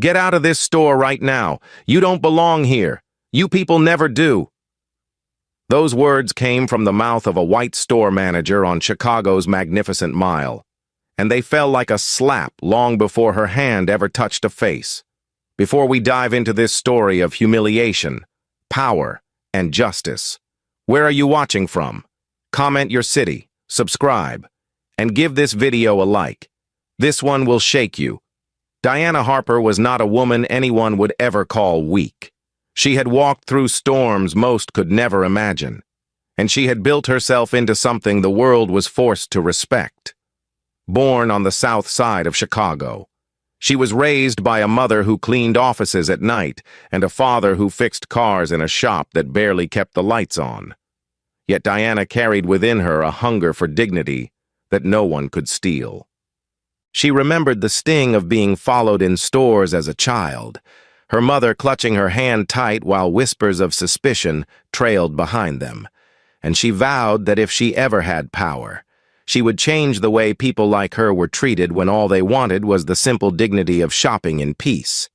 Get out of this store right now. You don't belong here. You people never do. Those words came from the mouth of a white store manager on Chicago's Magnificent Mile, and they fell like a slap long before her hand ever touched a face. Before we dive into this story of humiliation, power, and justice, where are you watching from? Comment your city, subscribe, and give this video a like. This one will shake you. Diana Harper was not a woman anyone would ever call weak. She had walked through storms most could never imagine, and she had built herself into something the world was forced to respect. Born on the south side of Chicago, she was raised by a mother who cleaned offices at night and a father who fixed cars in a shop that barely kept the lights on. Yet Diana carried within her a hunger for dignity that no one could steal. She remembered the sting of being followed in stores as a child, her mother clutching her hand tight while whispers of suspicion trailed behind them, and she vowed that if she ever had power, she would change the way people like her were treated when all they wanted was the simple dignity of shopping in peace.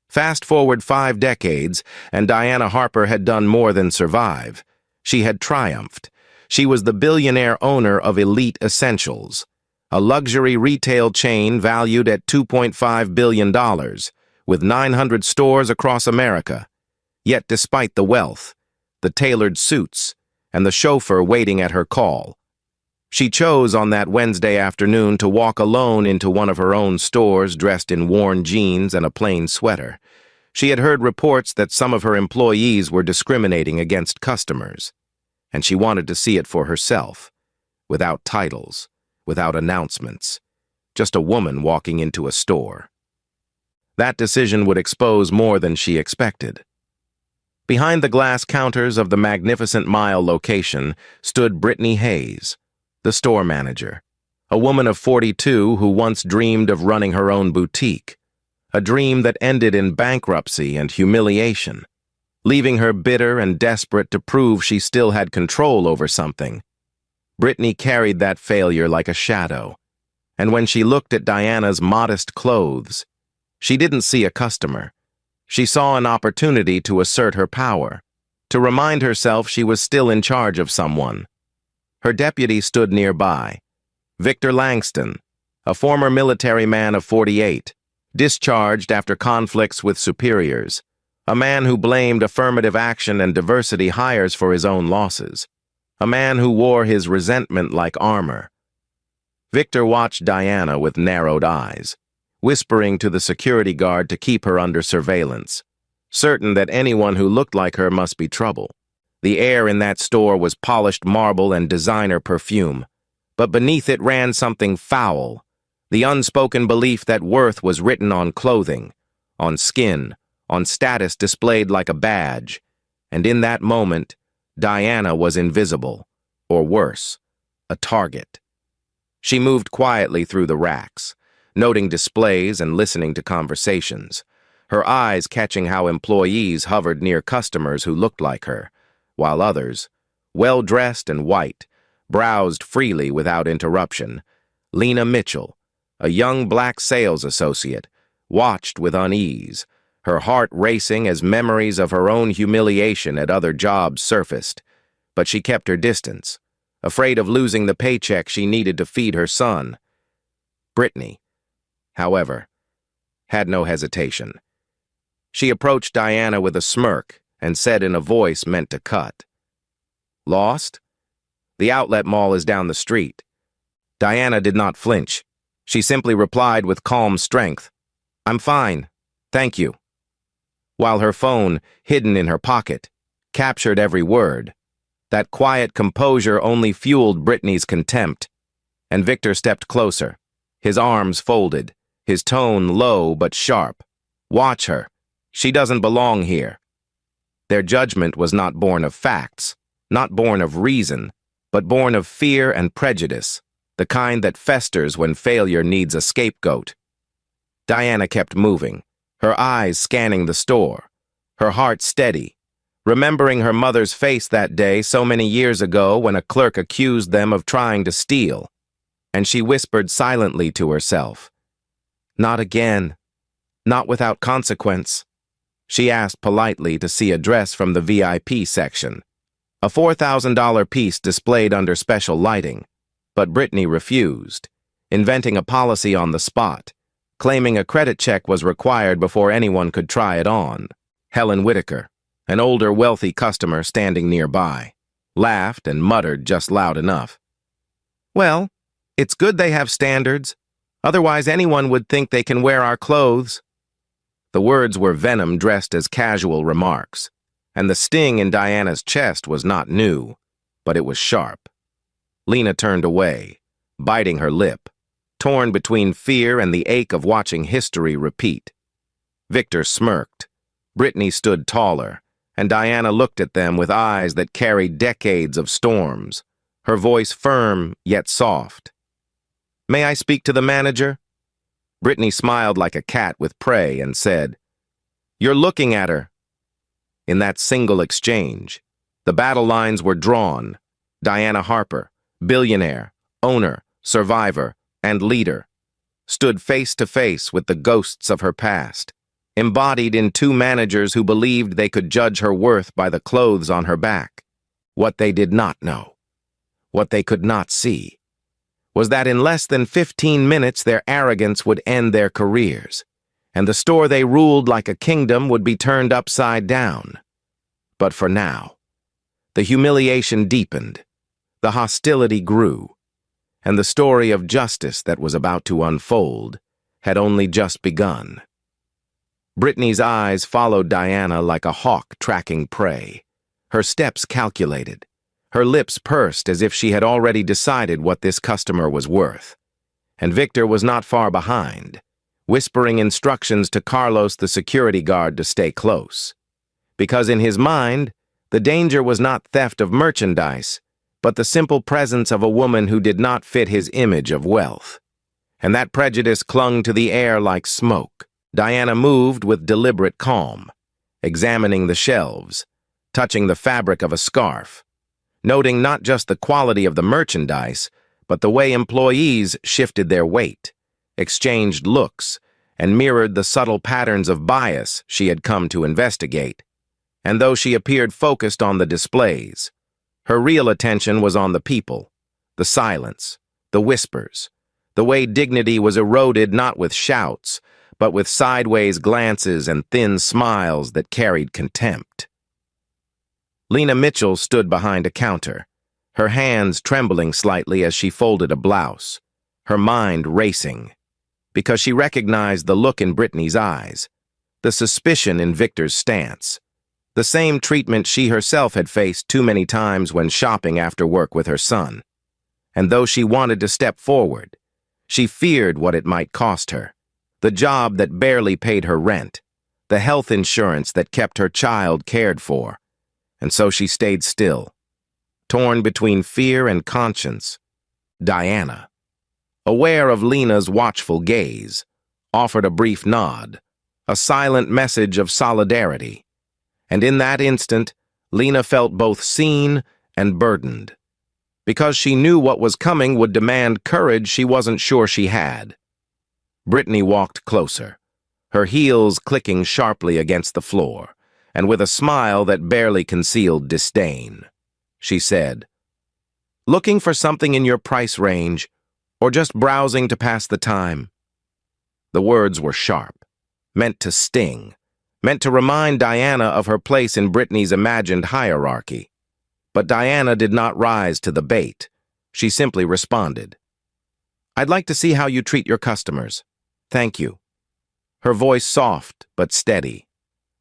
Fast forward 5 decades, and Diana Harper had done more than survive. She had triumphed. She was the billionaire owner of Elite Essentials, a luxury retail chain valued at $2.5 billion, with 900 stores across America. Yet despite the wealth, the tailored suits, and the chauffeur waiting at her call, she chose on that Wednesday afternoon to walk alone into one of her own stores dressed in worn jeans and a plain sweater. She had heard reports that some of her employees were discriminating against customers, and she wanted to see it for herself, without titles, without announcements, just a woman walking into a store. That decision would expose more than she expected. Behind the glass counters of the Magnificent Mile location stood Brittany Hayes, the store manager, a woman of 42 who once dreamed of running her own boutique, a dream that ended in bankruptcy and humiliation, leaving her bitter and desperate to prove she still had control over something. Brittany carried that failure like a shadow, and when she looked at Diana's modest clothes, she didn't see a customer. She saw an opportunity to assert her power, to remind herself she was still in charge of someone. Her deputy stood nearby, Victor Langston, a former military man of 48, discharged after conflicts with superiors, a man who blamed affirmative action and diversity hires for his own losses, a man who wore his resentment like armor. Victor watched Diana with narrowed eyes, whispering to the security guard to keep her under surveillance, certain that anyone who looked like her must be trouble. The air in that store was polished marble and designer perfume, but beneath it ran something foul, the unspoken belief that worth was written on clothing, on skin, on status displayed like a badge, and in that moment, Diana was invisible, or worse, a target. She moved quietly through the racks, noting displays and listening to conversations, her eyes catching how employees hovered near customers who looked like her, while others, well-dressed and white, browsed freely without interruption. Lena Mitchell, a young black sales associate, watched with unease, her heart racing as memories of her own humiliation at other jobs surfaced, but she kept her distance, afraid of losing the paycheck she needed to feed her son. Brittany, however, had no hesitation. She approached Diana with a smirk and said in a voice meant to cut, "Lost? The outlet mall is down the street." Diana did not flinch. She simply replied with calm strength, "I'm fine, thank you," while her phone, hidden in her pocket, captured every word. That quiet composure only fueled Brittany's contempt, and Victor stepped closer, his arms folded, his tone low but sharp. "Watch her. She doesn't belong here." Their judgment was not born of facts, not born of reason, but born of fear and prejudice, the kind that festers when failure needs a scapegoat. Diana kept moving, her eyes scanning the store, her heart steady, remembering her mother's face that day so many years ago when a clerk accused them of trying to steal, and she whispered silently to herself, "Not again, Not without consequence. She asked politely to see a dress from the VIP section, a $4,000 piece displayed under special lighting, but Brittany refused, inventing a policy on the spot, claiming a credit check was required before anyone could try it on. Helen Whitaker, an older, wealthy customer standing nearby, laughed and muttered just loud enough. "Well, it's good they have standards. Otherwise anyone would think they can wear our clothes." The words were venom dressed as casual remarks, and the sting in Diana's chest was not new, but it was sharp. Lena turned away, biting her lip, torn between fear and the ache of watching history repeat. Victor smirked. Brittany stood taller, and Diana looked at them with eyes that carried decades of storms, her voice firm yet soft. "May I speak to the manager?" Brittany smiled like a cat with prey and said, "You're looking at her." In that single exchange, the battle lines were drawn. Diana Harper, billionaire, owner, survivor, and leader, stood face to face with the ghosts of her past, embodied in two managers who believed they could judge her worth by the clothes on her back. What they did not know, what they could not see, was that in less than 15 minutes their arrogance would end their careers, and the store they ruled like a kingdom would be turned upside down. But for now, the humiliation deepened, the hostility grew, and the story of justice that was about to unfold had only just begun. Brittany's eyes followed Diana like a hawk tracking prey, her steps calculated, her lips pursed as if she had already decided what this customer was worth. And Victor was not far behind, whispering instructions to Carlos the security guard to stay close. Because in his mind, the danger was not theft of merchandise, but the simple presence of a woman who did not fit his image of wealth. And that prejudice clung to the air like smoke. Diana moved with deliberate calm, examining the shelves, touching the fabric of a scarf, noting not just the quality of the merchandise, but the way employees shifted their weight, exchanged looks, and mirrored the subtle patterns of bias she had come to investigate. And though she appeared focused on the displays, her real attention was on the people, the silence, the whispers, the way dignity was eroded not with shouts, but with sideways glances and thin smiles that carried contempt. Lena Mitchell stood behind a counter, her hands trembling slightly as she folded a blouse, her mind racing, because she recognized the look in Brittany's eyes, the suspicion in Victor's stance, the same treatment she herself had faced too many times when shopping after work with her son. And though she wanted to step forward, she feared what it might cost her. The job that barely paid her rent, the health insurance that kept her child cared for. And so she stayed still, torn between fear and conscience. Diana, aware of Lena's watchful gaze, offered a brief nod, a silent message of solidarity. And in that instant, Lena felt both seen and burdened, because she knew what was coming would demand courage she wasn't sure she had. Brittany walked closer, her heels clicking sharply against the floor, and with a smile that barely concealed disdain. She said, "Looking for something in your price range, or just browsing to pass the time?" The words were sharp, meant to sting, meant to remind Diana of her place in Brittany's imagined hierarchy. But Diana did not rise to the bait. She simply responded, "I'd like to see how you treat your customers. Thank you." Her voice soft but steady,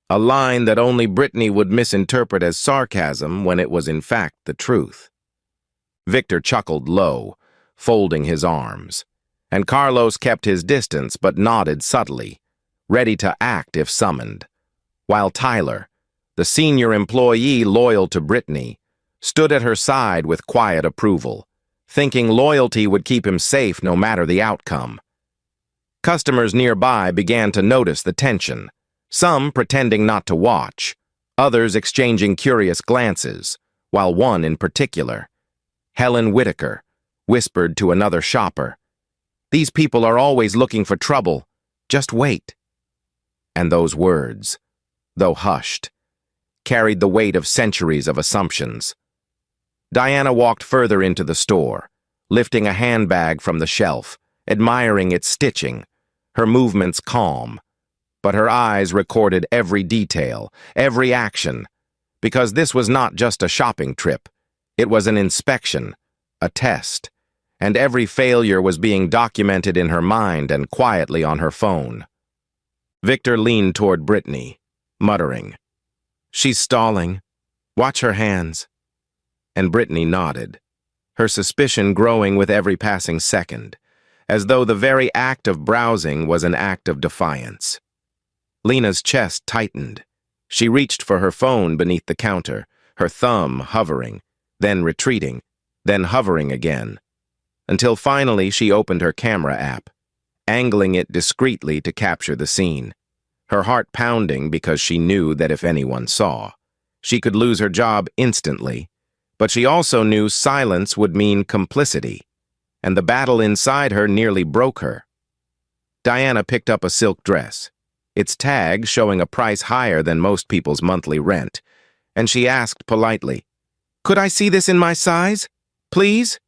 a line that only Brittany would misinterpret as sarcasm when it was in fact the truth. Victor chuckled low, folding his arms, and Carlos kept his distance but nodded subtly, ready to act if summoned, while Tyler, the senior employee loyal to Brittany, stood at her side with quiet approval, thinking loyalty would keep him safe no matter the outcome. Customers nearby began to notice the tension, some pretending not to watch, others exchanging curious glances, while one in particular, Helen Whitaker, whispered to another shopper, "These people are always looking for trouble. Just wait." And those words, though hushed, carried the weight of centuries of assumptions. Diana walked further into the store, lifting a handbag from the shelf, admiring its stitching, her movements calm. But her eyes recorded every detail, every action, because this was not just a shopping trip. It was an inspection, a test, and every failure was being documented in her mind and quietly on her phone. Victor leaned toward Brittany, muttering, "She's stalling. Watch her hands." And Brittany nodded, her suspicion growing with every passing second, as though the very act of browsing was an act of defiance. Lena's chest tightened. She reached for her phone beneath the counter, her thumb hovering, then retreating, then hovering again, until finally she opened her camera app, angling it discreetly to capture the scene, her heart pounding because she knew that if anyone saw, she could lose her job instantly, but she also knew silence would mean complicity, and the battle inside her nearly broke her. Diana picked up a silk dress, its tag showing a price higher than most people's monthly rent, and she asked politely, "Could I see this in my size? Please?"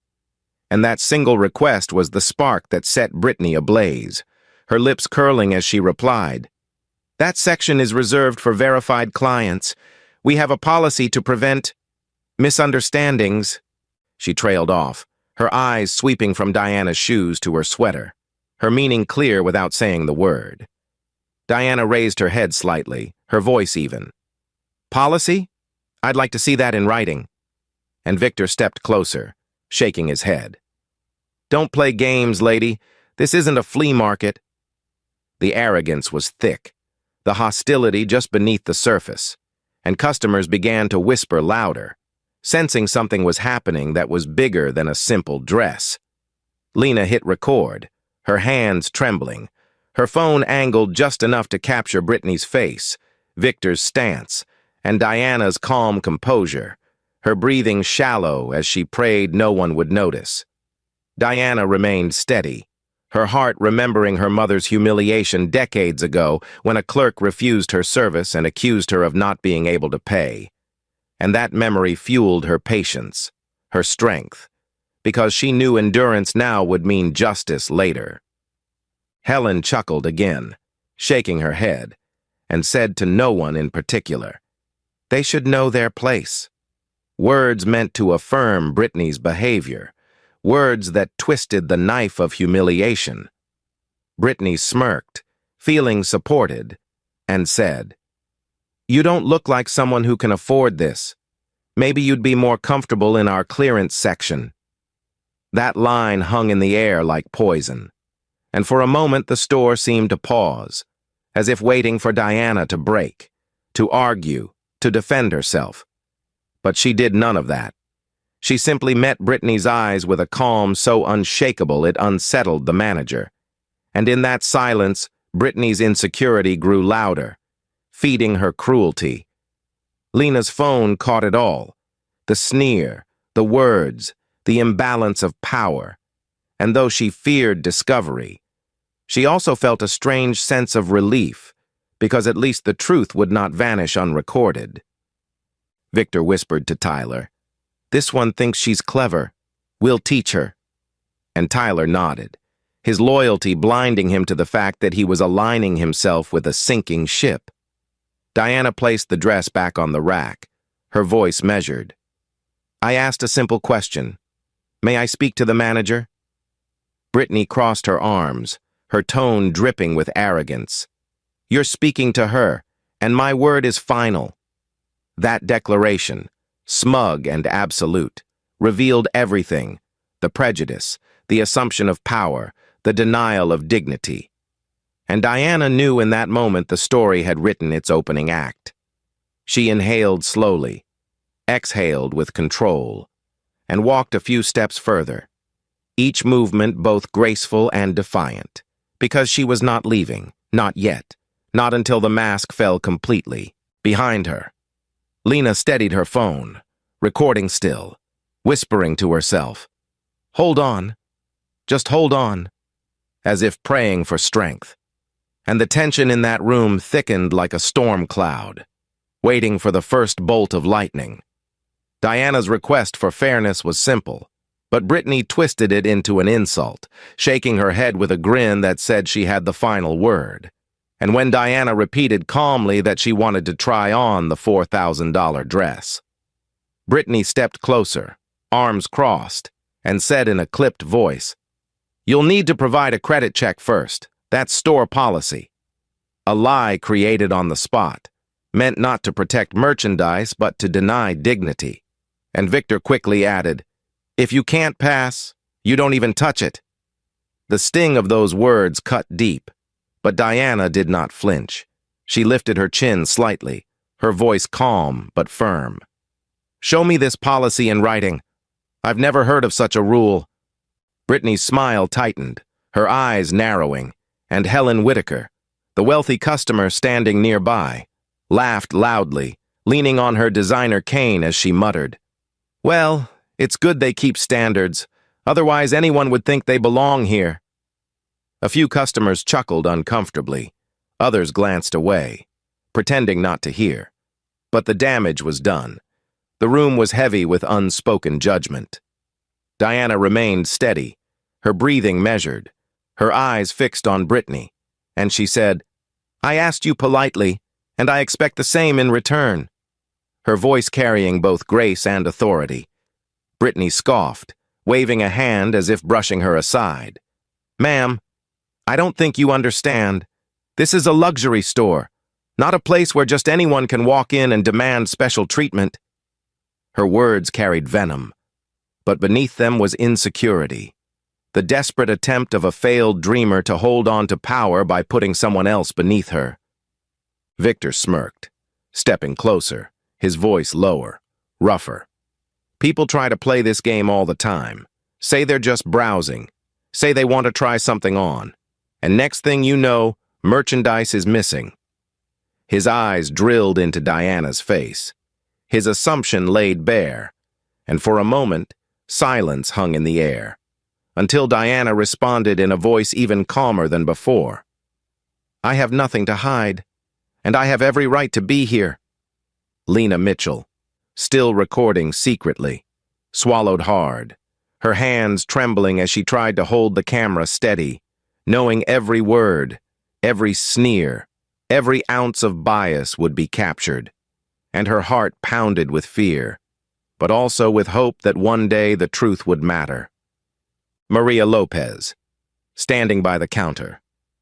And that single request was the spark that set Brittany ablaze, her lips curling as she replied, "That section is reserved for verified clients. We have a policy to prevent misunderstandings." She trailed off, her eyes sweeping from Diana's shoes to her sweater, her meaning clear without saying the word. Diana raised her head slightly, her voice even. "Policy? I'd like to see that in writing." And Victor stepped closer, shaking his head. "Don't play games, lady. This isn't a flea market." The arrogance was thick, the hostility just beneath the surface, and customers began to whisper louder, sensing something was happening that was bigger than a simple dress. Lena hit record, her hands trembling, her phone angled just enough to capture Brittany's face, Victor's stance, and Diana's calm composure, her breathing shallow as she prayed no one would notice. Diana remained steady, her heart remembering her mother's humiliation decades ago when a clerk refused her service and accused her of not being able to pay. And that memory fueled her patience, her strength, because she knew endurance now would mean justice later. Helen chuckled again, shaking her head, and said to no one in particular, "They should know their place." Words meant to affirm Brittany's behavior, words that twisted the knife of humiliation. Brittany smirked, feeling supported, and said, "You don't look like someone who can afford this. Maybe you'd be more comfortable in our clearance section." That line hung in the air like poison, and for a moment the store seemed to pause, as if waiting for Diana to break, to argue, to defend herself. But she did none of that. She simply met Brittany's eyes with a calm so unshakable it unsettled the manager. And in that silence, Brittany's insecurity grew louder, feeding her cruelty. Lena's phone caught it all, the sneer, the words, the imbalance of power. And though she feared discovery, she also felt a strange sense of relief, because at least the truth would not vanish unrecorded. Victor whispered to Tyler, "This one thinks she's clever. We'll teach her." And Tyler nodded, his loyalty blinding him to the fact that he was aligning himself with a sinking ship. Diana placed the dress back on the rack, her voice measured. "I asked a simple question. May I speak to the manager?" Brittany crossed her arms, her tone dripping with arrogance. "You're speaking to her, and my word is final." That declaration, smug and absolute, revealed everything: the prejudice, the assumption of power, the denial of dignity. And Diana knew in that moment the story had written its opening act. She inhaled slowly, exhaled with control, and walked a few steps further, each movement both graceful and defiant, because she was not leaving, not yet, not until the mask fell completely, behind her. Lena steadied her phone, recording still, whispering to herself, "Hold on, just hold on," as if praying for strength. and the tension in that room thickened like a storm cloud, waiting for the first bolt of lightning. Diana's request for fairness was simple, but Brittany twisted it into an insult, shaking her head with a grin that said she had the final word. And when Diana repeated calmly that she wanted to try on the $4,000 dress, Brittany stepped closer, arms crossed, and said in a clipped voice, "You'll need to provide a credit check first. That's store policy." A lie created on the spot, meant not to protect merchandise but to deny dignity. And Victor quickly added, "If you can't pass, you don't even touch it." The sting of those words cut deep, but Diana did not flinch. She lifted her chin slightly, her voice calm but firm. "Show me this policy in writing. I've never heard of such a rule." Brittany's smile tightened, her eyes narrowing, and Helen Whitaker, the wealthy customer standing nearby, laughed loudly, leaning on her designer cane as she muttered, "Well, it's good they keep standards. Otherwise, anyone would think they belong here." A few customers chuckled uncomfortably. Others glanced away, pretending not to hear. But the damage was done. The room was heavy with unspoken judgment. Diana remained steady, her breathing measured, her eyes fixed on Brittany, and she said, "I asked you politely, and I expect the same in return," her voice carrying both grace and authority. Brittany scoffed, waving a hand as if brushing her aside. "Ma'am, I don't think you understand. This is a luxury store, not a place where just anyone can walk in and demand special treatment." Her words carried venom, but beneath them was insecurity, the desperate attempt of a failed dreamer to hold on to power by putting someone else beneath her. Victor smirked, stepping closer, his voice lower, rougher. "People try to play this game all the time. Say they're just browsing. Say they want to try something on. And next thing you know, merchandise is missing." His eyes drilled into Diana's face. His assumption laid bare, and for a moment, silence hung in the air, until Diana responded in a voice even calmer than before. "I have nothing to hide, and I have every right to be here." Lena Mitchell, still recording secretly, swallowed hard, her hands trembling as she tried to hold the camera steady, knowing every word, every sneer, every ounce of bias would be captured, and her heart pounded with fear, but also with hope that one day the truth would matter. Maria Lopez, standing by the counter,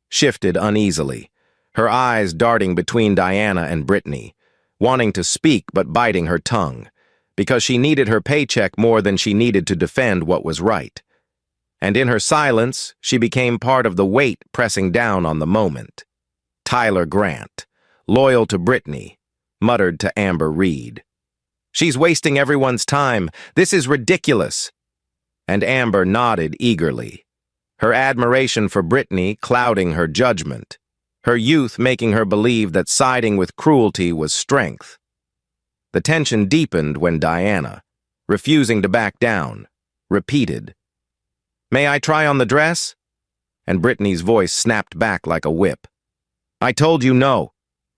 shifted uneasily, her eyes darting between Diana and Brittany, wanting to speak but biting her tongue, because she needed her paycheck more than she needed to defend what was right. And in her silence, she became part of the weight pressing down on the moment. Tyler Grant, loyal to Brittany, muttered to Amber Reed, "She's wasting everyone's time. This is ridiculous." And Amber nodded eagerly, her admiration for Brittany clouding her judgment, her youth making her believe that siding with cruelty was strength. The tension deepened when Diana, refusing to back down, repeated, "May I try on the dress?" And Brittany's voice snapped back like a whip. "I told you no,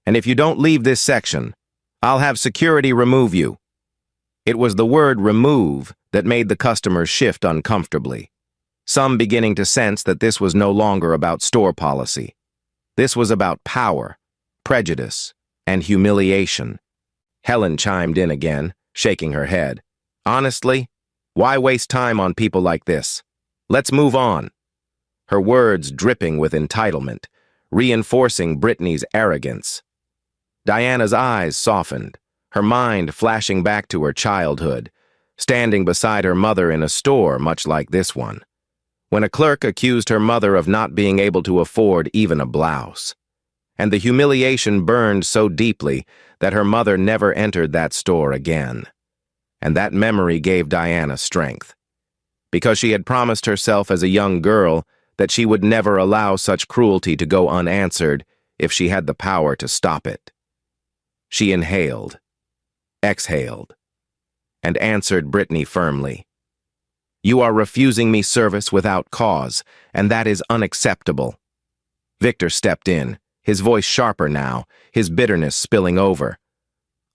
and if you don't leave this section, I'll have security remove you." It was the word remove that made the customers shift uncomfortably, some beginning to sense that this was no longer about store policy. This was about power, prejudice, and humiliation. Helen chimed in again, shaking her head. "Honestly, why waste time on people like this? Let's move on." Her words dripping with entitlement, reinforcing Brittany's arrogance. Diana's eyes softened, her mind flashing back to her childhood, standing beside her mother in a store much like this one, when a clerk accused her mother of not being able to afford even a blouse. And the humiliation burned so deeply that her mother never entered that store again. And that memory gave Diana strength, because she had promised herself as a young girl that she would never allow such cruelty to go unanswered if she had the power to stop it. She inhaled, exhaled, and answered Brittany firmly, "You are refusing me service without cause, and that is unacceptable." Victor stepped in, his voice sharper now, his bitterness spilling over.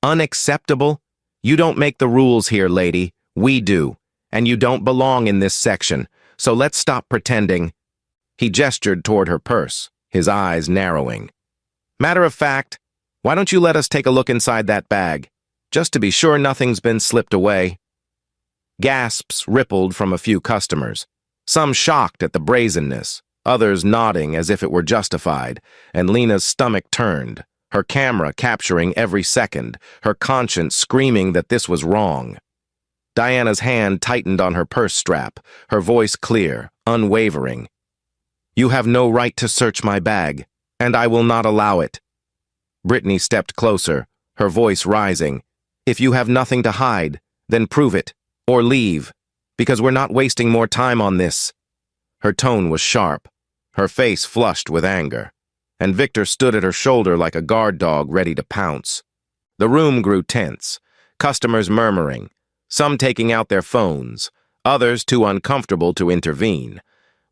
Unacceptable? You don't make the rules here, lady. We do. And you don't belong in this section, so let's stop pretending. He gestured toward her purse, his eyes narrowing. Matter of fact, why don't you let us take a look inside that bag, just to be sure nothing's been slipped away? Gasps rippled from a few customers, some shocked at the brazenness, others nodding as if it were justified, and Lena's stomach turned, her camera capturing every second, her conscience screaming that this was wrong. Diana's hand tightened on her purse strap, her voice clear, unwavering. You have no right to search my bag, and I will not allow it. Brittany stepped closer, her voice rising. If you have nothing to hide, then prove it, or leave, because we're not wasting more time on this. Her tone was sharp, her face flushed with anger, and Victor stood at her shoulder like a guard dog ready to pounce. The room grew tense, customers murmuring, some taking out their phones, others too uncomfortable to intervene,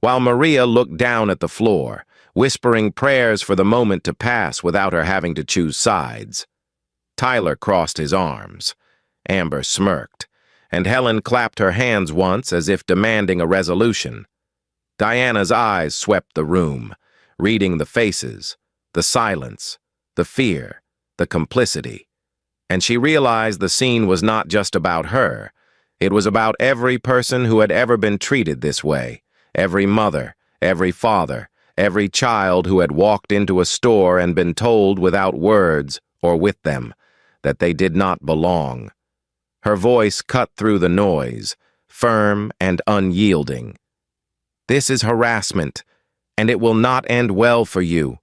while Maria looked down at the floor, whispering prayers for the moment to pass without her having to choose sides. Tyler crossed his arms. Amber smirked, and Helen clapped her hands once as if demanding a resolution. Diana's eyes swept the room, reading the faces, the silence, the fear, the complicity. And she realized the scene was not just about her. It was about every person who had ever been treated this way, every mother, every father, every child who had walked into a store and been told without words, or with them, that they did not belong. Her voice cut through the noise, firm and unyielding. This is harassment, and it will not end well for you.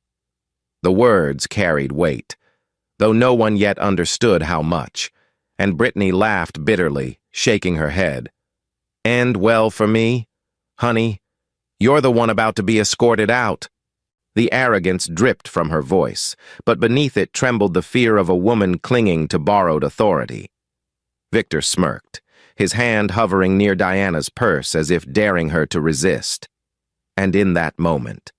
The words carried weight, though no one yet understood how much, and Brittany laughed bitterly, shaking her head. End well for me? Honey, you're the one about to be escorted out. The arrogance dripped from her voice, but beneath it trembled the fear of a woman clinging to borrowed authority. Victor smirked, his hand hovering near Diana's purse as if daring her to resist. And in that moment,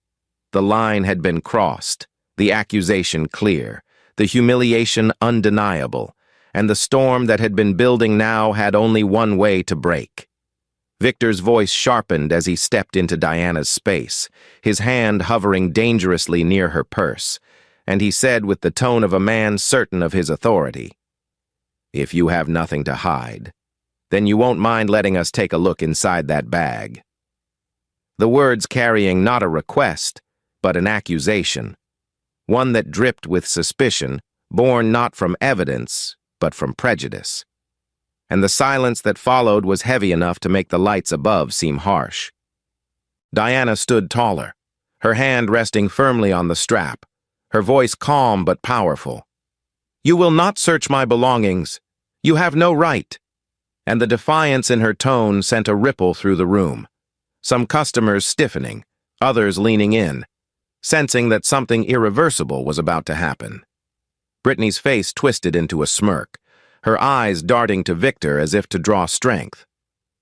the line had been crossed, the accusation clear, the humiliation undeniable, and the storm that had been building now had only one way to break. Victor's voice sharpened as he stepped into Diana's space, his hand hovering dangerously near her purse, and he said with the tone of a man certain of his authority, If you have nothing to hide, then you won't mind letting us take a look inside that bag. The words carrying not a request, but an accusation, one that dripped with suspicion, born not from evidence, but from prejudice. And the silence that followed was heavy enough to make the lights above seem harsh. Diana stood taller, her hand resting firmly on the strap, her voice calm but powerful. You will not search my belongings. You have no right. And the defiance in her tone sent a ripple through the room, some customers stiffening, others leaning in, sensing that something irreversible was about to happen. Brittany's face twisted into a smirk, her eyes darting to Victor as if to draw strength.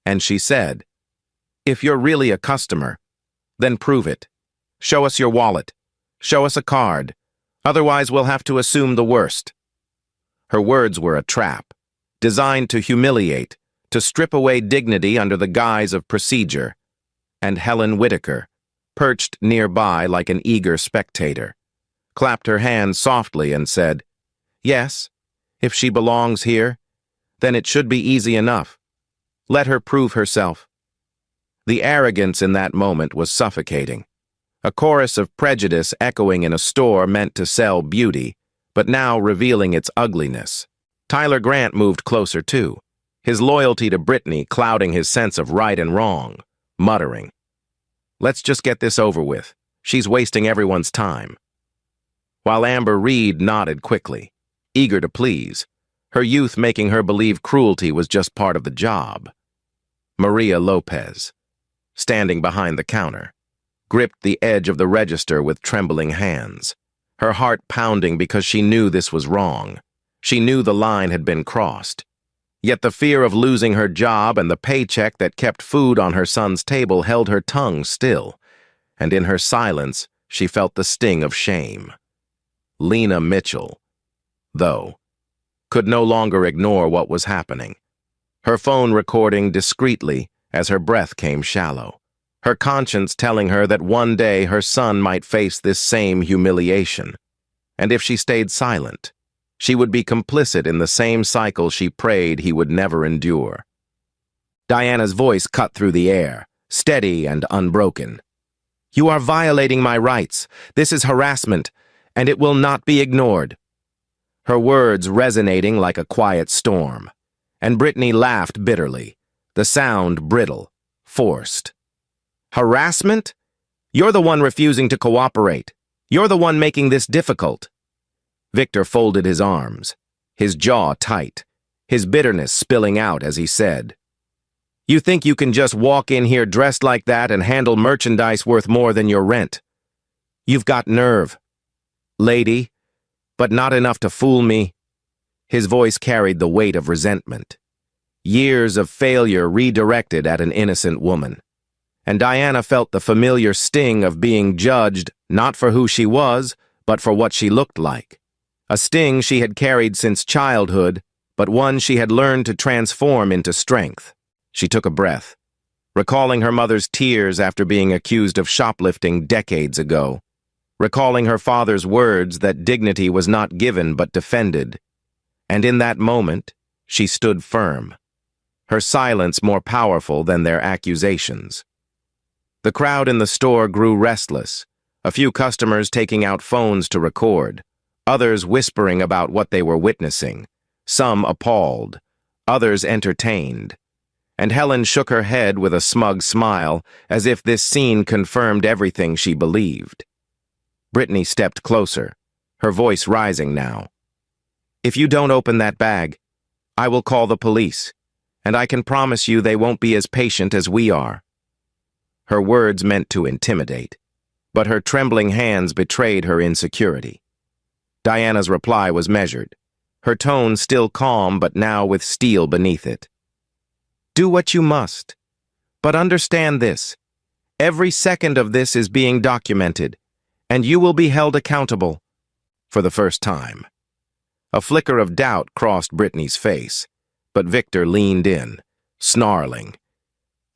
And she said, If you're really a customer, then prove it. Show us your wallet. Show us a card. Otherwise, we'll have to assume the worst. Her words were a trap, designed to humiliate, to strip away dignity under the guise of procedure. And Helen Whitaker, perched nearby like an eager spectator, clapped her hands softly and said, Yes, if she belongs here, then it should be easy enough. Let her prove herself. The arrogance in that moment was suffocating. A chorus of prejudice echoing in a store meant to sell beauty, but now revealing its ugliness. Tyler Grant moved closer too, his loyalty to Brittany clouding his sense of right and wrong, muttering, Let's just get this over with. She's wasting everyone's time. While Amber Reed nodded quickly, eager to please, her youth making her believe cruelty was just part of the job. Maria Lopez, standing behind the counter, gripped the edge of the register with trembling hands, her heart pounding because she knew this was wrong. She knew the line had been crossed. Yet the fear of losing her job and the paycheck that kept food on her son's table held her tongue still, and in her silence, she felt the sting of shame. Lena Mitchell, though, could no longer ignore what was happening. Her phone recording discreetly as her breath came shallow, her conscience telling her that one day her son might face this same humiliation. And if she stayed silent, she would be complicit in the same cycle she prayed he would never endure. Diana's voice cut through the air, steady and unbroken. "You are violating my rights. This is harassment, and it will not be ignored." Her words resonating like a quiet storm, and Brittany laughed bitterly, the sound brittle, forced. "Harassment? You're the one refusing to cooperate. You're the one making this difficult." Victor folded his arms, his jaw tight, his bitterness spilling out as he said, "You think you can just walk in here dressed like that and handle merchandise worth more than your rent? You've got nerve, lady, but not enough to fool me." His voice carried the weight of resentment. Years of failure redirected at an innocent woman. And Diana felt the familiar sting of being judged not for who she was, but for what she looked like. A sting she had carried since childhood, but one she had learned to transform into strength. She took a breath, recalling her mother's tears after being accused of shoplifting decades ago, recalling her father's words that dignity was not given but defended. And in that moment, she stood firm, her silence more powerful than their accusations. The crowd in the store grew restless, a few customers taking out phones to record, others whispering about what they were witnessing, some appalled, others entertained. And Helen shook her head with a smug smile, as if this scene confirmed everything she believed. Brittany stepped closer, her voice rising now. "If you don't open that bag, I will call the police, and I can promise you they won't be as patient as we are." Her words meant to intimidate, but her trembling hands betrayed her insecurity. Diana's reply was measured, her tone still calm but now with steel beneath it. "Do what you must, but understand this. Every second of this is being documented, and you will be held accountable." For the first time. A flicker of doubt crossed Brittany's face, but Victor leaned in, snarling.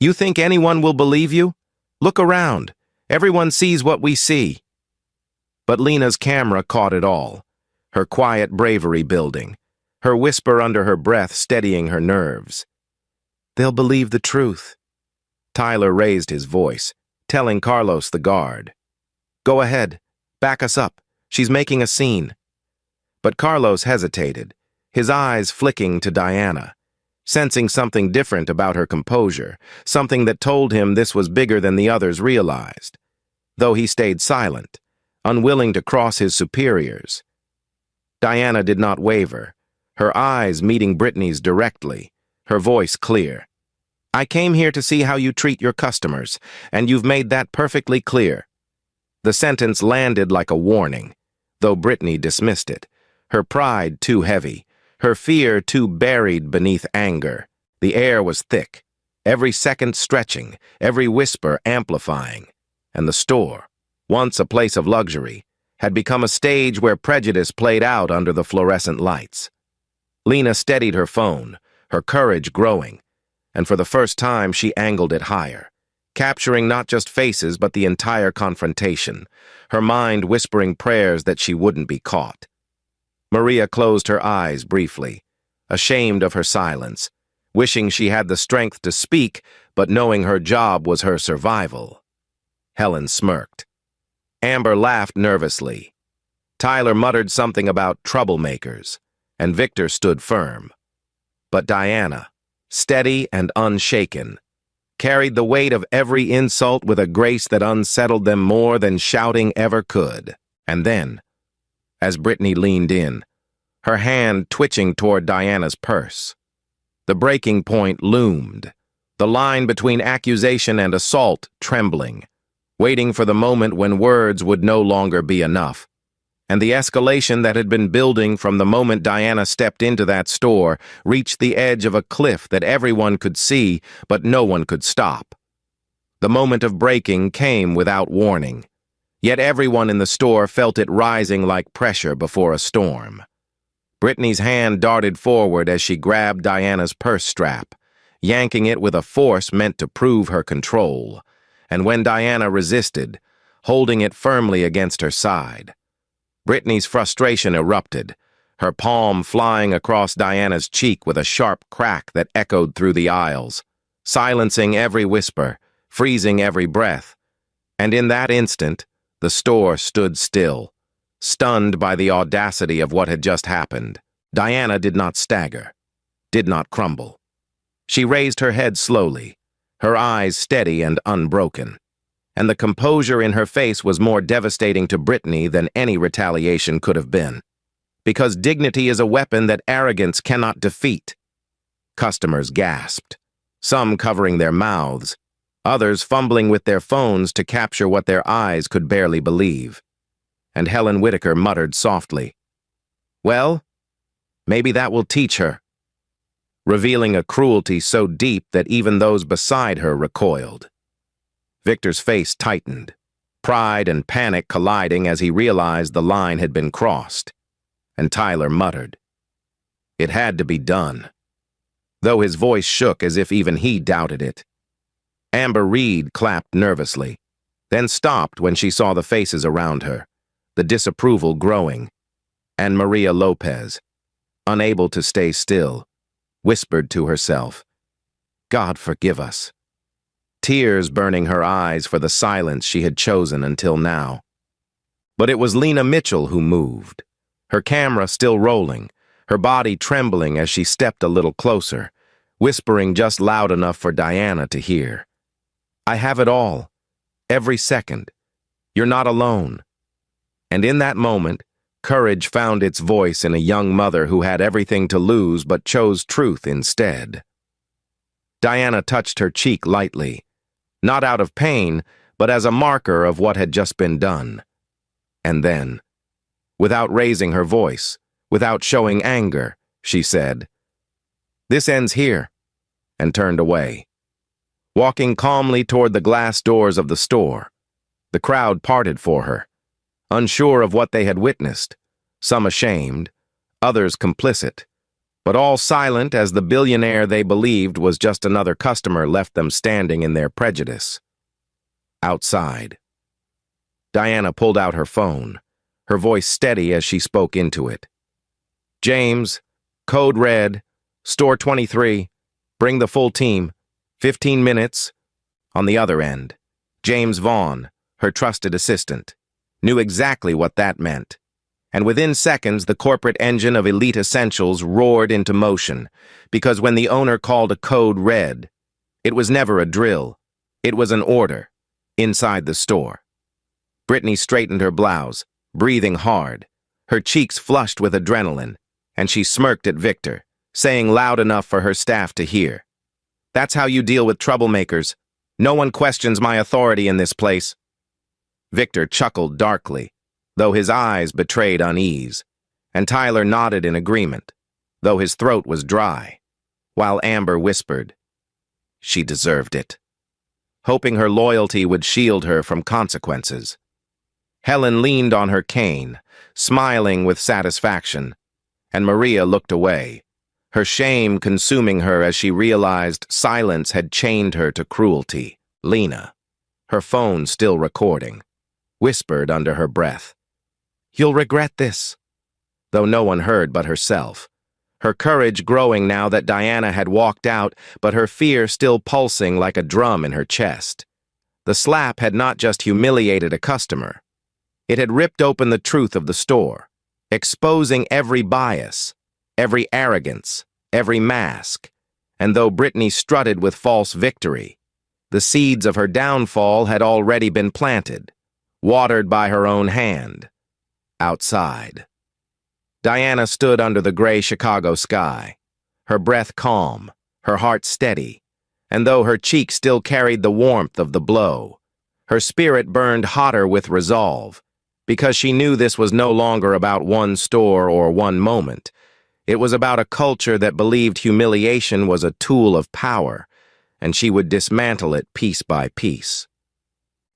"You think anyone will believe you? Look around. Everyone sees what we see." But Lena's camera caught it all, her quiet bravery building, her whisper under her breath steadying her nerves. "They'll believe the truth." Tyler raised his voice, telling Carlos the guard, "Go ahead, back us up. She's making a scene." But Carlos hesitated, his eyes flicking to Diana, sensing something different about her composure, something that told him this was bigger than the others realized. Though he stayed silent, unwilling to cross his superiors. Diana did not waver, her eyes meeting Brittany's directly, her voice clear. "I came here to see how you treat your customers, and you've made that perfectly clear." The sentence landed like a warning, though Brittany dismissed it, her pride too heavy, her fear too buried beneath anger. The air was thick, every second stretching, every whisper amplifying, and the store, once a place of luxury, had become a stage where prejudice played out under the fluorescent lights. Lena steadied her phone, her courage growing, and for the first time she angled it higher, capturing not just faces but the entire confrontation, her mind whispering prayers that she wouldn't be caught. Maria closed her eyes briefly, ashamed of her silence, wishing she had the strength to speak, but knowing her job was her survival. Helen smirked. Amber laughed nervously. Tyler muttered something about troublemakers, and Victor stood firm. But Diana, steady and unshaken, carried the weight of every insult with a grace that unsettled them more than shouting ever could. And then, as Brittany leaned in, her hand twitching toward Diana's purse, the breaking point loomed, the line between accusation and assault trembling, waiting for the moment when words would no longer be enough. And the escalation that had been building from the moment Diana stepped into that store reached the edge of a cliff that everyone could see, but no one could stop. The moment of breaking came without warning. Yet everyone in the store felt it rising like pressure before a storm. Brittany's hand darted forward as she grabbed Diana's purse strap, yanking it with a force meant to prove her control, and when Diana resisted, holding it firmly against her side. Brittany's frustration erupted, her palm flying across Diana's cheek with a sharp crack that echoed through the aisles, silencing every whisper, freezing every breath. And in that instant, the store stood still, stunned by the audacity of what had just happened. Diana did not stagger, did not crumble. She raised her head slowly, her eyes steady and unbroken, and the composure in her face was more devastating to Brittany than any retaliation could have been. Because dignity is a weapon that arrogance cannot defeat. Customers gasped, some covering their mouths, others fumbling with their phones to capture what their eyes could barely believe. And Helen Whitaker muttered softly, "Well, maybe that will teach her," revealing a cruelty so deep that even those beside her recoiled. Victor's face tightened, pride and panic colliding as he realized the line had been crossed. And Tyler muttered, "It had to be done," though his voice shook as if even he doubted it. Amber Reed clapped nervously, then stopped when she saw the faces around her, the disapproval growing, and Maria Lopez, unable to stay still, whispered to herself, "God forgive us," tears burning her eyes for the silence she had chosen until now. But it was Lena Mitchell who moved, her camera still rolling, her body trembling as she stepped a little closer, whispering just loud enough for Diana to hear. "I have it all, every second. You're not alone." And in that moment, courage found its voice in a young mother who had everything to lose but chose truth instead. Diana touched her cheek lightly, not out of pain, but as a marker of what had just been done. And then, without raising her voice, without showing anger, she said, "This ends here," and turned away. Walking calmly toward the glass doors of the store, the crowd parted for her, unsure of what they had witnessed, some ashamed, others complicit, but all silent as the billionaire they believed was just another customer left them standing in their prejudice. Outside, Diana pulled out her phone, her voice steady as she spoke into it. "James, code red, store 23, bring the full team, 15 minutes." On the other end, James Vaughn, her trusted assistant, knew exactly what that meant. And within seconds, the corporate engine of Elite Essentials roared into motion, because when the owner called a code red, it was never a drill, it was an order, inside the store. Brittany straightened her blouse, breathing hard, her cheeks flushed with adrenaline, and she smirked at Victor, saying loud enough for her staff to hear, "That's how you deal with troublemakers. No one questions my authority in this place." Victor chuckled darkly, though his eyes betrayed unease, and Tyler nodded in agreement, though his throat was dry, while Amber whispered, "She deserved it," hoping her loyalty would shield her from consequences. Helen leaned on her cane, smiling with satisfaction, and Maria looked away, her shame consuming her as she realized silence had chained her to cruelty. Lena, her phone still recording, whispered under her breath, "You'll regret this," though no one heard but herself, her courage growing now that Diana had walked out, but her fear still pulsing like a drum in her chest. The slap had not just humiliated a customer. It had ripped open the truth of the store, exposing every bias, every arrogance, every mask, and though Brittany strutted with false victory, the seeds of her downfall had already been planted, watered by her own hand. Outside, Diana stood under the gray Chicago sky, her breath calm, her heart steady, and though her cheek still carried the warmth of the blow, her spirit burned hotter with resolve, because she knew this was no longer about one store or one moment. It was about a culture that believed humiliation was a tool of power, and she would dismantle it piece by piece.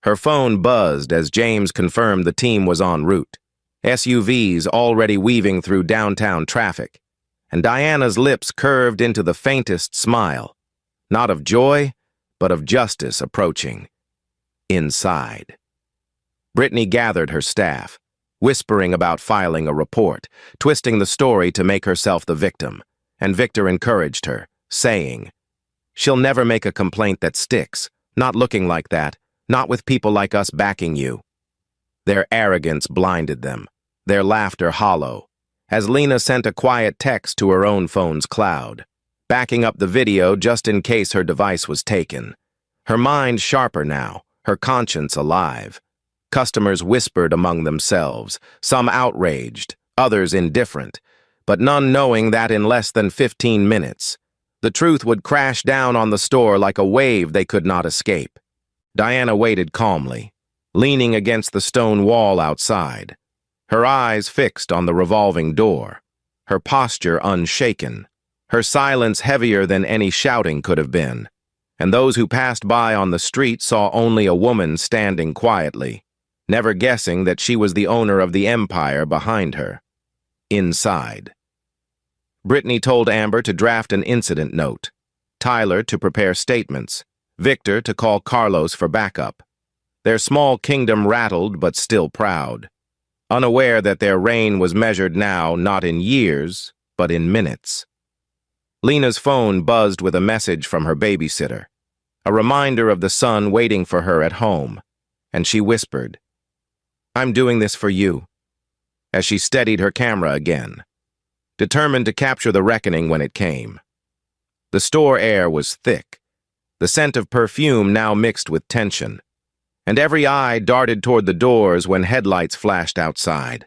Her phone buzzed as James confirmed the team was en route, SUVs already weaving through downtown traffic, and Diana's lips curved into the faintest smile, not of joy, but of justice approaching. Inside. Brittany gathered her staff, whispering about filing a report, twisting the story to make herself the victim, and Victor encouraged her, saying, "She'll never make a complaint that sticks, not looking like that, not with people like us backing you." Their arrogance blinded them, their laughter hollow, as Lena sent a quiet text to her own phone's cloud, backing up the video just in case her device was taken. Her mind sharper now, her conscience alive. Customers whispered among themselves, some outraged, others indifferent, but none knowing that in less than 15 minutes, the truth would crash down on the store like a wave they could not escape. Diana waited calmly, leaning against the stone wall outside, her eyes fixed on the revolving door, her posture unshaken, her silence heavier than any shouting could have been, and those who passed by on the street saw only a woman standing quietly, never guessing that she was the owner of the empire behind her. Inside. Brittany told Amber to draft an incident note, Tyler to prepare statements, Victor to call Carlos for backup. Their small kingdom rattled but still proud, unaware that their reign was measured now not in years, but in minutes. Lena's phone buzzed with a message from her babysitter, a reminder of the son waiting for her at home, and she whispered, "I'm doing this for you," as she steadied her camera again, determined to capture the reckoning when it came. The store air was thick, the scent of perfume now mixed with tension, and every eye darted toward the doors when headlights flashed outside,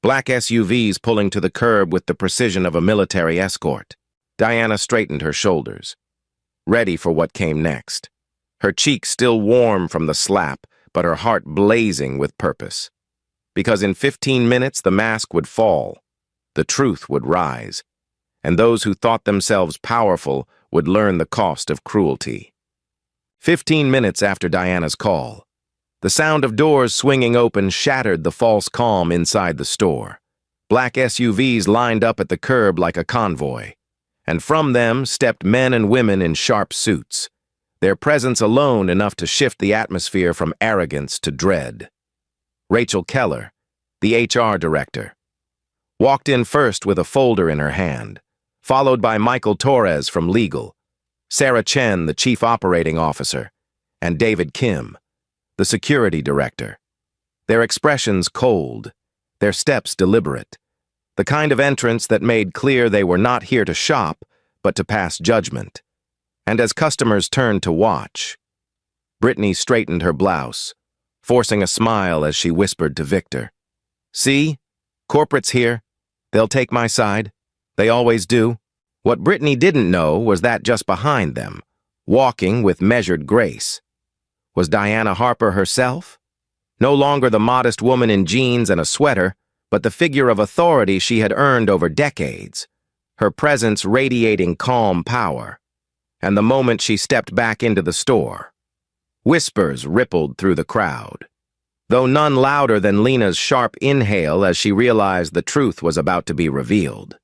black SUVs pulling to the curb with the precision of a military escort. Diana straightened her shoulders, ready for what came next, her cheeks still warm from the slap, but her heart blazing with purpose. Because in 15 minutes the mask would fall, the truth would rise, and those who thought themselves powerful would learn the cost of cruelty. 15 minutes after Diana's call, the sound of doors swinging open shattered the false calm inside the store. Black SUVs lined up at the curb like a convoy, and from them stepped men and women in sharp suits, their presence alone enough to shift the atmosphere from arrogance to dread. Rachel Keller, the HR director, walked in first with a folder in her hand, followed by Michael Torres from legal, Sarah Chen, the chief operating officer, and David Kim, the security director. Their expressions cold, their steps deliberate, the kind of entrance that made clear they were not here to shop, but to pass judgment. And as customers turned to watch, Brittany straightened her blouse, forcing a smile as she whispered to Victor, "See? Corporate's here. They'll take my side. They always do." What Brittany didn't know was that just behind them, walking with measured grace, was Diana Harper herself, no longer the modest woman in jeans and a sweater, but the figure of authority she had earned over decades, her presence radiating calm power. And the moment she stepped back into the store, whispers rippled through the crowd, though none louder than Lena's sharp inhale as she realized the truth was about to be revealed.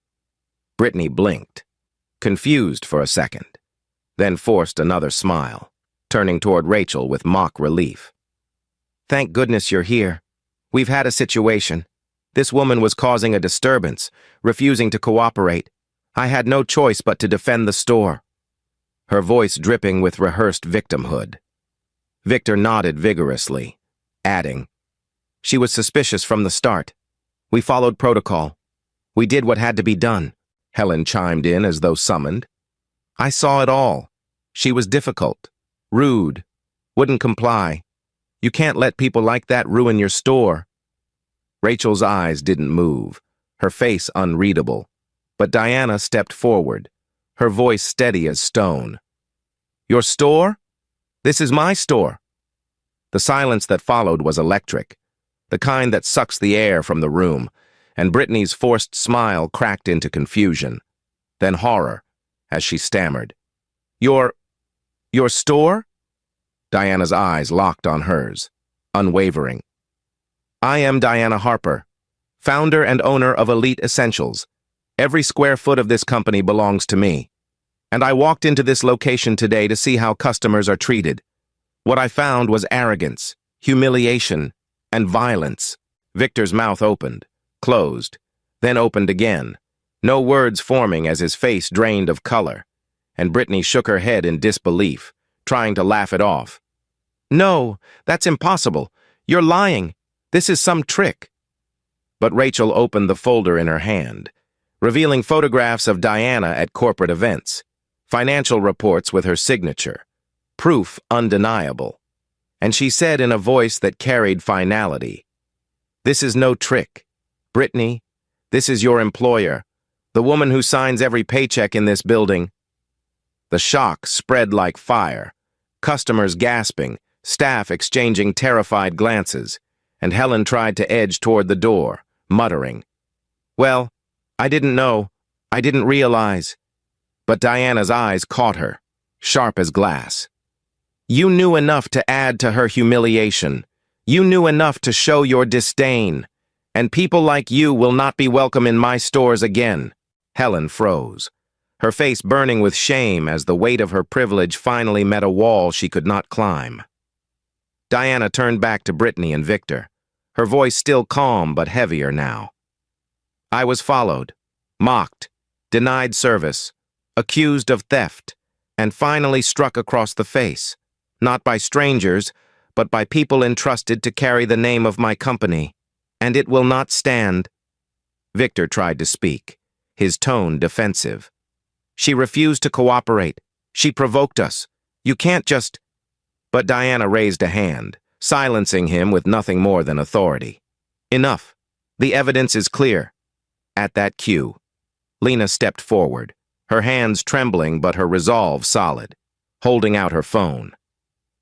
Brittany blinked, confused for a second, then forced another smile, turning toward Rachel with mock relief. "Thank goodness you're here. We've had a situation. This woman was causing a disturbance, refusing to cooperate. I had no choice but to defend the store," her voice dripping with rehearsed victimhood. Victor nodded vigorously, adding, "She was suspicious from the start. We followed protocol. We did what had to be done," Helen chimed in as though summoned. "I saw it all. She was difficult, rude, wouldn't comply. You can't let people like that ruin your store." Rachel's eyes didn't move, her face unreadable, but Diana stepped forward, her voice steady as stone. "Your store? This is my store." The silence that followed was electric, the kind that sucks the air from the room, and Brittany's forced smile cracked into confusion, then horror, as she stammered, Your store?" Diana's eyes locked on hers. unwavering. I am Diana Harper, founder and owner of Elite Essentials. Every square foot of this company belongs to me. And I walked into this location today to see how customers are treated. What I found was arrogance, humiliation, and violence. Victor's mouth opened, closed, then opened again, no words forming as his face drained of color, and Brittany shook her head in disbelief, trying to laugh it off. No, that's impossible. You're lying. This is some trick. But Rachel opened the folder in her hand, revealing photographs of Diana at corporate events, financial reports with her signature, proof undeniable. And she said in a voice that carried finality, "This is no trick. Brittany, this is your employer, the woman who signs every paycheck in this building." The shock spread like fire, customers gasping, staff exchanging terrified glances, and Helen tried to edge toward the door, muttering, "Well, I didn't know. I didn't realize." But Diana's eyes caught her, sharp as glass. "You knew enough to add to her humiliation. You knew enough to show your disdain. And people like you will not be welcome in my stores again." Helen froze, her face burning with shame as the weight of her privilege finally met a wall she could not climb. Diana turned back to Brittany and Victor, her voice still calm but heavier now. "I was followed, mocked, denied service, accused of theft, and finally struck across the face, not by strangers, but by people entrusted to carry the name of my company. And it will not stand." Victor tried to speak, his tone defensive. "She refused to cooperate. She provoked us. You can't just—" But Diana raised a hand, silencing him with nothing more than authority. "Enough. The evidence is clear." At that cue, Lena stepped forward, her hands trembling but her resolve solid, holding out her phone.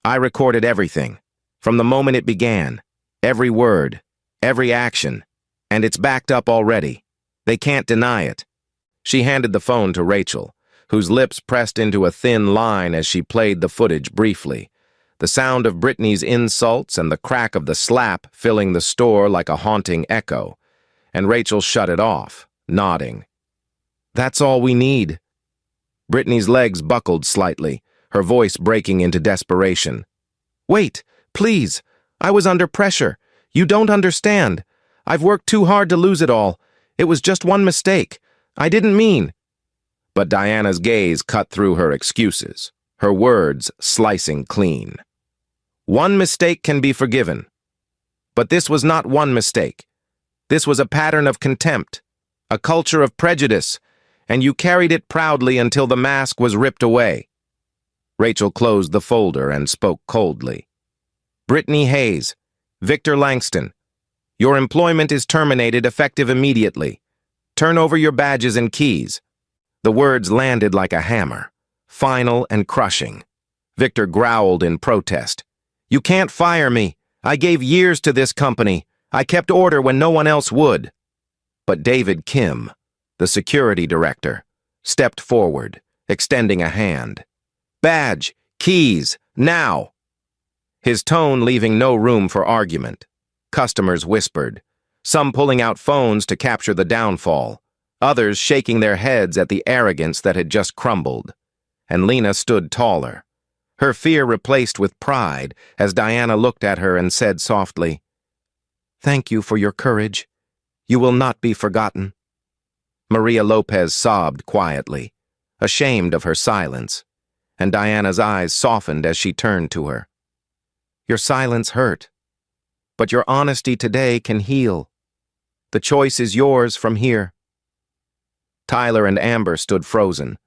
"I recorded everything, from the moment it began, every word, every action, and it's backed up already. They can't deny it." She handed the phone to Rachel, whose lips pressed into a thin line as she played the footage briefly, the sound of Brittany's insults and the crack of the slap filling the store like a haunting echo, and Rachel shut it off, nodding. "That's all we need." Brittany's legs buckled slightly, her voice breaking into desperation. "Wait, please. I was under pressure. You don't understand. I've worked too hard to lose it all. It was just one mistake. I didn't mean." But Diana's gaze cut through her excuses, her words slicing clean. "One mistake can be forgiven. But this was not one mistake. This was a pattern of contempt, a culture of prejudice, and you carried it proudly until the mask was ripped away." Rachel closed the folder and spoke coldly. "Brittany Hayes, Victor Langston, your employment is terminated effective immediately. Turn over your badges and keys." The words landed like a hammer, final and crushing. Victor growled in protest. "You can't fire me. I gave years to this company. I kept order when no one else would." But David Kim, the security director, stepped forward, extending a hand. "Badge, keys, now!" His tone leaving no room for argument. Customers whispered, some pulling out phones to capture the downfall, others shaking their heads at the arrogance that had just crumbled. And Lena stood taller, her fear replaced with pride as Diana looked at her and said softly, "Thank you for your courage. You will not be forgotten." Maria Lopez sobbed quietly, ashamed of her silence, and Diana's eyes softened as she turned to her. "Your silence hurt, but your honesty today can heal. The choice is yours from here." Tyler and Amber stood frozen,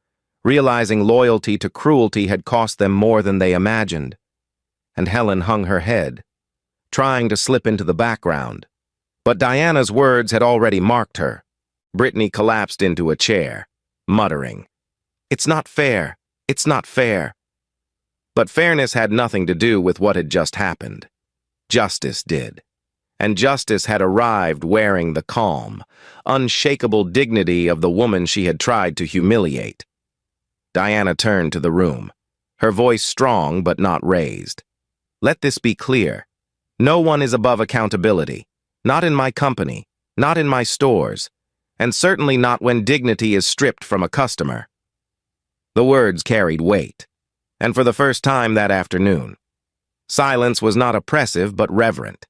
realizing loyalty to cruelty had cost them more than they imagined. And Helen hung her head, trying to slip into the background. But Diana's words had already marked her. Brittany collapsed into a chair, muttering, "It's not fair. It's not fair." But fairness had nothing to do with what had just happened. Justice did. And justice had arrived wearing the calm, unshakable dignity of the woman she had tried to humiliate. Diana turned to the room, her voice strong but not raised. "Let this be clear. No one is above accountability. Not in my company, not in my stores, and certainly not when dignity is stripped from a customer. The words carried weight, and for the first time that afternoon. Silence was not oppressive but reverent.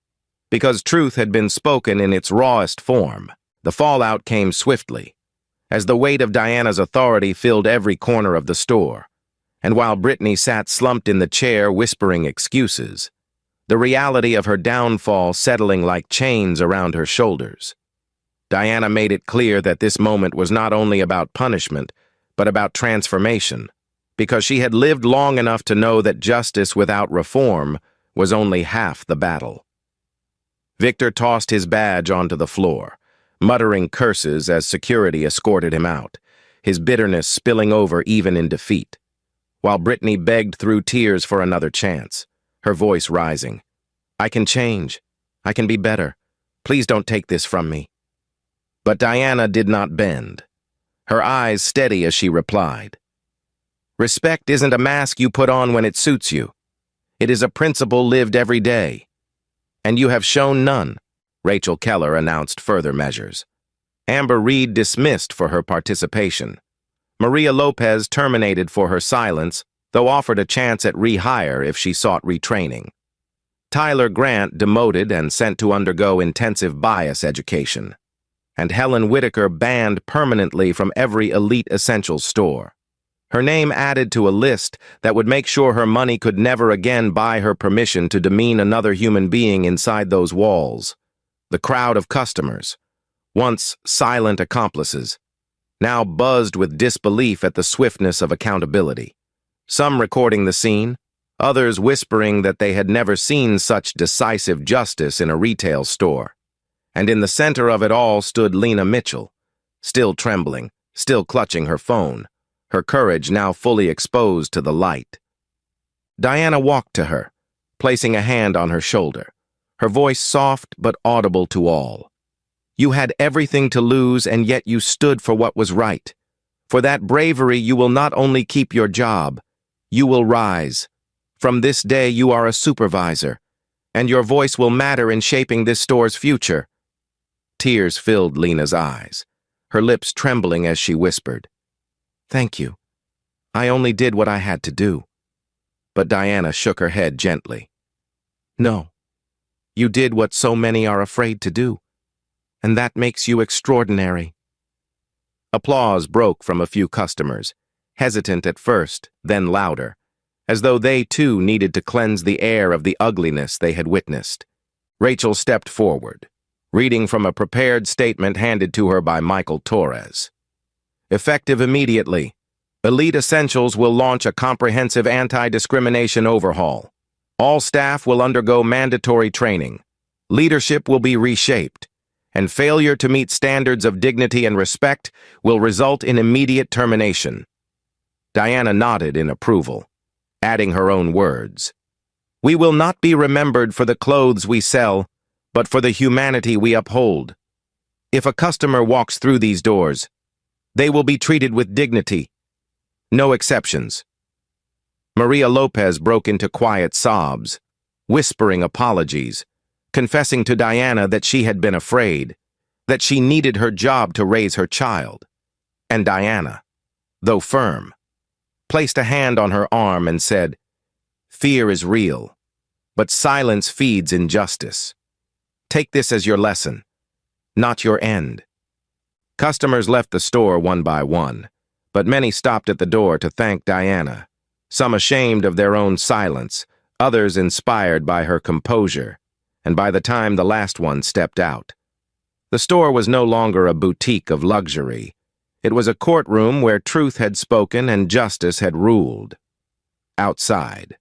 Because truth had been spoken in its rawest form, the fallout came swiftly, as the weight of Diana's authority filled every corner of the store. And while Brittany sat slumped in the chair whispering excuses, the reality of her downfall settling like chains around her shoulders. Diana made it clear that this moment was not only about punishment, but about transformation, because she had lived long enough to know that justice without reform was only half the battle. Victor tossed his badge onto the floor, muttering curses as security escorted him out, his bitterness spilling over even in defeat, while Brittany begged through tears for another chance, her voice rising. "I can change. I can be better. Please don't take this from me." But Diana did not bend, her eyes steady as she replied. "Respect isn't a mask you put on when it suits you. It is a principle lived every day. And you have shown none." Rachel Keller announced further measures. Amber Reed dismissed for her participation. Maria Lopez terminated for her silence, though offered a chance at rehire if she sought retraining. Tyler Grant demoted and sent to undergo intensive bias education. And Helen Whitaker banned permanently from every Elite Essentials store. Her name added to a list that would make sure her money could never again buy her permission to demean another human being inside those walls. The crowd of customers, once silent accomplices, now buzzed with disbelief at the swiftness of accountability. Some recording the scene, others whispering that they had never seen such decisive justice in a retail store. And in the center of it all stood Lena Mitchell, still trembling, still clutching her phone, her courage now fully exposed to the light. Diana walked to her, placing a hand on her shoulder, her voice soft but audible to all. "You had everything to lose, and yet you stood for what was right. For that bravery, you will not only keep your job, you will rise. From this day, you are a supervisor, and your voice will matter in shaping this store's future." Tears filled Lena's eyes, her lips trembling as she whispered, "Thank you. I only did what I had to do." But Diana shook her head gently. "No, you did what so many are afraid to do, and that makes you extraordinary." Applause broke from a few customers, hesitant at first, then louder, as though they too needed to cleanse the air of the ugliness they had witnessed. Rachel stepped forward, reading from a prepared statement handed to her by Michael Torres. "Effective immediately, Elite Essentials will launch a comprehensive anti-discrimination overhaul. All staff will undergo mandatory training. Leadership will be reshaped, and failure to meet standards of dignity and respect will result in immediate termination." Diana nodded in approval, adding her own words. "We will not be remembered for the clothes we sell, but for the humanity we uphold. If a customer walks through these doors, they will be treated with dignity. No exceptions." Maria Lopez broke into quiet sobs, whispering apologies, confessing to Diana that she had been afraid, that she needed her job to raise her child. And Diana, though firm, placed a hand on her arm and said, "Fear is real, but silence feeds injustice. Take this as your lesson, not your end." Customers left the store one by one, but many stopped at the door to thank Diana, some ashamed of their own silence, others inspired by her composure, and by the time the last one stepped out. The store was no longer a boutique of luxury. It was a courtroom where truth had spoken and justice had ruled. Outside,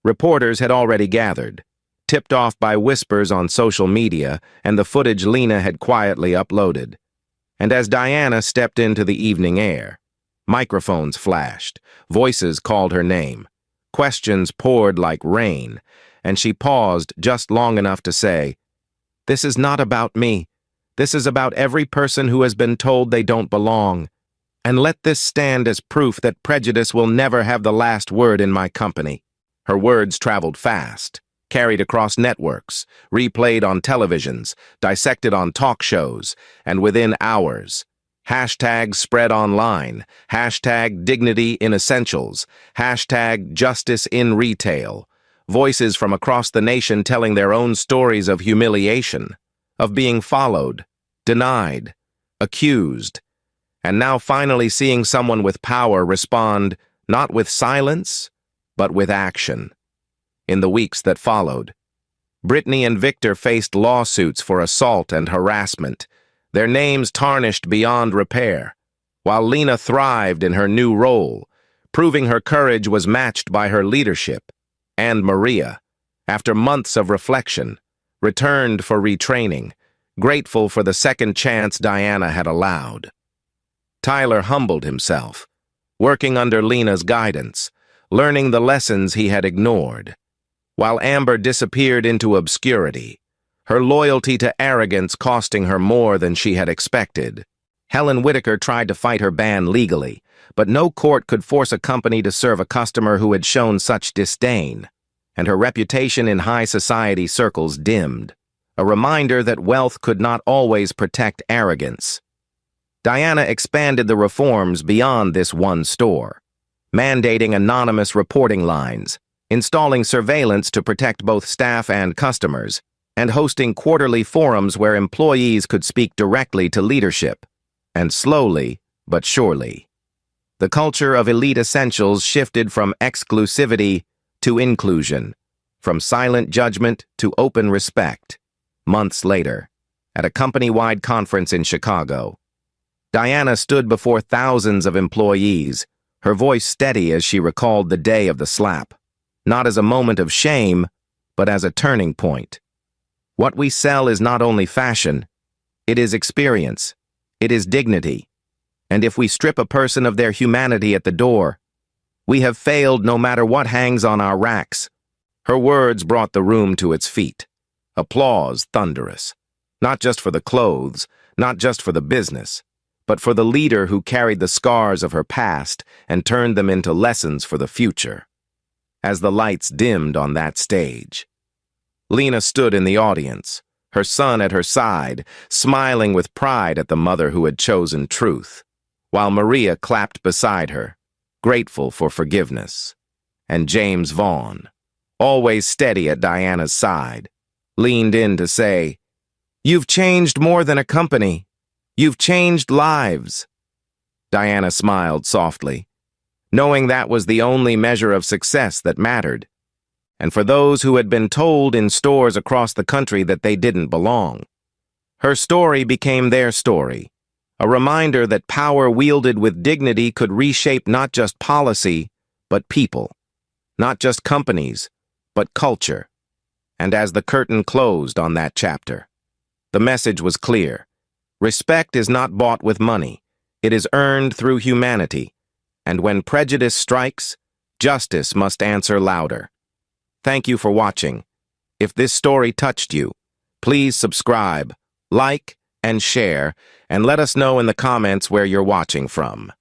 reporters had already gathered, tipped off by whispers on social media and the footage Lena had quietly uploaded. And as Diana stepped into the evening air, microphones flashed, voices called her name, questions poured like rain, and she paused just long enough to say, "This is not about me. This is about every person who has been told they don't belong. And let this stand as proof that prejudice will never have the last word in my company." Her words traveled fast, carried across networks, replayed on televisions, dissected on talk shows, and within hours. Hashtags spread online, hashtag dignity in essentials, hashtag justice in retail. Voices from across the nation telling their own stories of humiliation, of being followed, denied, accused, and now finally seeing someone with power respond not with silence, but with action. In the weeks that followed, Brittany and Victor faced lawsuits for assault and harassment, their names tarnished beyond repair, while Lena thrived in her new role, proving her courage was matched by her leadership. And Maria, after months of reflection, returned for retraining, grateful for the second chance Diana had allowed. Tyler humbled himself, working under Lena's guidance, learning the lessons he had ignored. While Amber disappeared into obscurity, her loyalty to arrogance costing her more than she had expected. Helen Whitaker tried to fight her ban legally, but no court could force a company to serve a customer who had shown such disdain, and her reputation in high society circles dimmed, a reminder that wealth could not always protect arrogance. Diana expanded the reforms beyond this one store, mandating anonymous reporting lines, installing surveillance to protect both staff and customers, and hosting quarterly forums where employees could speak directly to leadership. And slowly, but surely, the culture of Elite Essentials shifted from exclusivity to inclusion, from silent judgment to open respect. Months later, at a company-wide conference in Chicago, Diana stood before thousands of employees, her voice steady as she recalled the day of the slap, not as a moment of shame, but as a turning point. What we sell is not only fashion, it is experience, it is dignity, and if we strip a person of their humanity at the door, we have failed no matter what hangs on our racks. Her words brought the room to its feet. Applause thunderous, not just for the clothes, not just for the business, but for the leader who carried the scars of her past and turned them into lessons for the future. As the lights dimmed on that stage, Lena stood in the audience, her son at her side, smiling with pride at the mother who had chosen truth, while Maria clapped beside her, grateful for forgiveness. And James Vaughn, always steady at Diana's side, leaned in to say, "You've changed more than a company. You've changed lives." Diana smiled softly, knowing that was the only measure of success that mattered. And for those who had been told in stores across the country that they didn't belong, her story became their story, a reminder that power wielded with dignity could reshape not just policy, but people, not just companies, but culture. And as the curtain closed on that chapter, the message was clear. Respect is not bought with money. It is earned through humanity. And when prejudice strikes, justice must answer louder. Thank you for watching. If this story touched you, please subscribe, like, and share, and let us know in the comments where you're watching from.